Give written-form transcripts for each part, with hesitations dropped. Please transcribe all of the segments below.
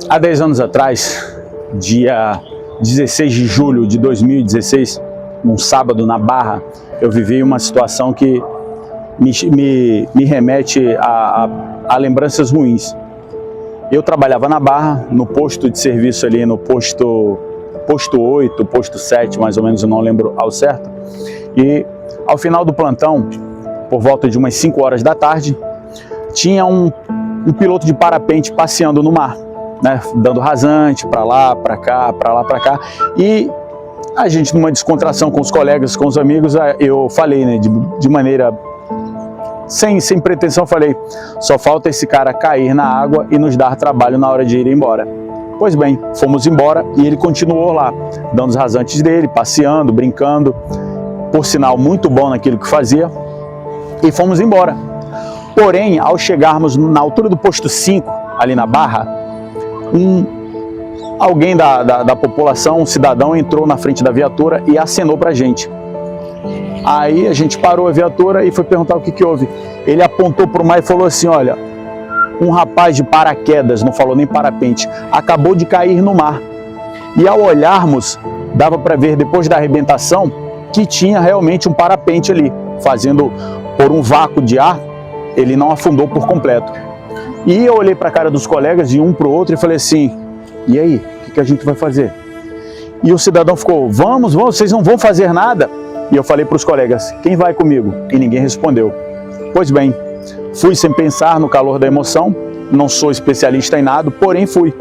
Há 10 anos atrás, dia 16 de julho de 2016, num sábado na Barra, eu vivi uma situação que me remete a lembranças ruins. Eu trabalhava na Barra, no posto de serviço ali, no posto 8, posto 7, mais ou menos, eu não lembro ao certo. E ao final do plantão, por volta de umas 5 horas da tarde, tinha um piloto de parapente passeando no mar, né, dando rasante para lá, para cá, para lá, para cá. E a gente, numa descontração com os colegas, com os amigos, eu falei, né, de maneira sem pretensão, falei: só falta esse cara cair na água e nos dar trabalho na hora de ir embora. Pois bem, fomos embora e ele continuou lá, dando os rasantes dele, passeando, brincando, por sinal muito bom naquilo que fazia, e fomos embora. Porém, ao chegarmos na altura do posto 5, ali na Barra, alguém da população, um cidadão, entrou na frente da viatura e acenou pra gente. Aí a gente parou a viatura e foi perguntar o que houve. Ele apontou para o mar e falou assim: olha, um rapaz de paraquedas, não falou nem parapente, acabou de cair no mar. E ao olharmos, dava para ver depois da arrebentação que tinha realmente um parapente ali, fazendo por um vácuo de ar, ele não afundou por completo. E eu olhei para a cara dos colegas, de um para o outro, e falei assim: e aí, o que a gente vai fazer? E o cidadão ficou: vamos, vocês não vão fazer nada? E eu falei para os colegas: quem vai comigo? E ninguém respondeu. Pois bem, fui sem pensar, no calor da emoção, não sou especialista em nada, porém fui.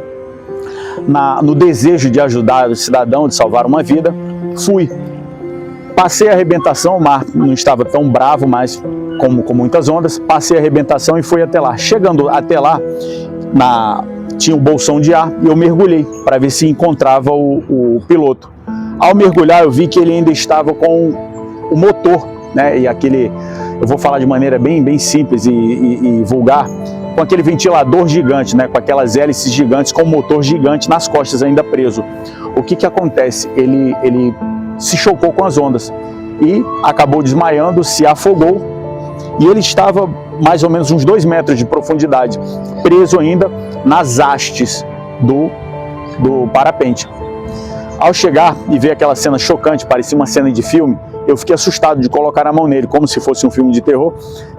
No desejo de ajudar o cidadão, de salvar uma vida, fui. Passei a arrebentação, o mar não estava tão bravo, mas com muitas ondas, passei a arrebentação e fui até lá. Chegando até lá, tinha um bolsão de ar e eu mergulhei para ver se encontrava o piloto. Ao mergulhar, eu vi que ele ainda estava com o motor, né? E aquele, eu vou falar de maneira bem simples e vulgar, com aquele ventilador gigante, né? Com aquelas hélices gigantes, com o motor gigante nas costas ainda preso. O que acontece? Ele se chocou com as ondas e acabou desmaiando, se afogou, e ele estava mais ou menos uns 2 metros de profundidade, preso ainda nas hastes do parapente. Ao chegar e ver aquela cena chocante, parecia uma cena de filme, eu fiquei assustado de colocar a mão nele, como se fosse um filme de terror,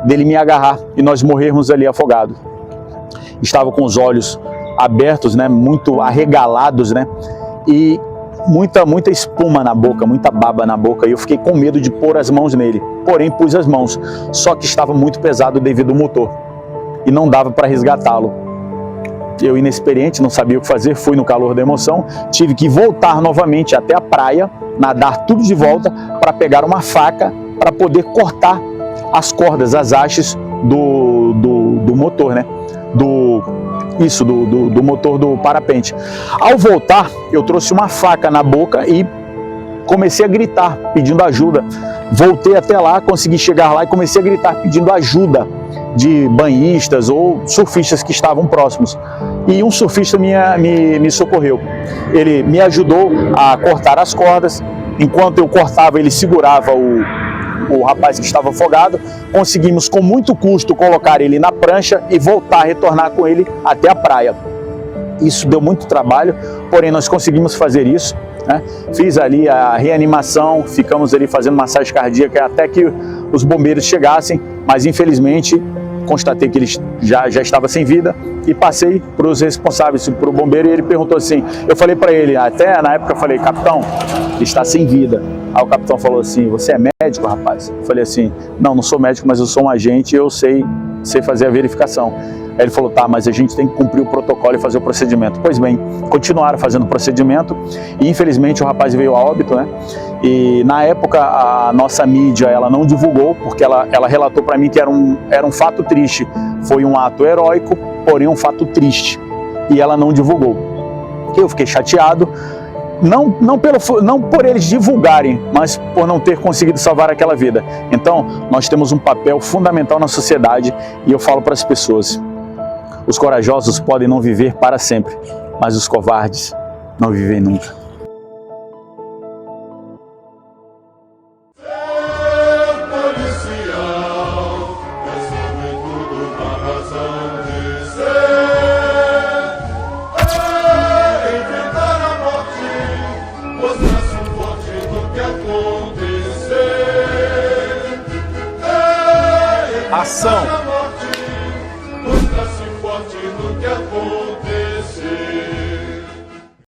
dele me agarrar e nós morrermos ali afogados. Estava com os olhos abertos, né, muito arregalados, né, e muita espuma na boca, muita baba na boca, e eu fiquei com medo de pôr as mãos nele. Porém, pus as mãos, só que estava muito pesado devido ao motor e não dava para resgatá-lo. Eu, inexperiente, não sabia o que fazer, fui no calor da emoção, tive que voltar novamente até a praia, nadar tudo de volta para pegar uma faca para poder cortar as cordas, as hastes do motor, né? Do motor do parapente. Ao voltar, eu trouxe uma faca na boca e comecei a gritar, pedindo ajuda. Voltei até lá, consegui chegar lá e comecei a gritar, pedindo ajuda de banhistas ou surfistas que estavam próximos. E um surfista me socorreu. Ele me ajudou a cortar as cordas. Enquanto eu cortava, ele segurava o rapaz que estava afogado. Conseguimos com muito custo colocar ele na prancha e retornar com ele até a praia. Isso deu muito trabalho, porém nós conseguimos fazer isso, né? Fiz ali a reanimação, ficamos ali fazendo massagem cardíaca até que os bombeiros chegassem, mas infelizmente constatei que ele já estava sem vida e passei para os responsáveis, para o bombeiro, e ele perguntou assim, eu falei para ele, até na época eu falei, capitão, ele está sem vida. Aí o capitão falou assim, você é médico, rapaz? Eu falei assim, não sou médico, mas eu sou um agente e eu sei fazer a verificação. Aí ele falou, tá, mas a gente tem que cumprir o protocolo e fazer o procedimento. Pois bem, continuaram fazendo o procedimento e infelizmente o rapaz veio a óbito, né? E na época a nossa mídia, ela não divulgou, porque ela relatou para mim que era um fato triste. Foi um ato heróico, porém um fato triste. E ela não divulgou. Eu fiquei chateado, não por eles divulgarem, mas por não ter conseguido salvar aquela vida. Então, nós temos um papel fundamental na sociedade e eu falo para as pessoas, os corajosos podem não viver para sempre, mas os covardes não vivem nunca. Policial, é sobretudo uma razão de ser. ação.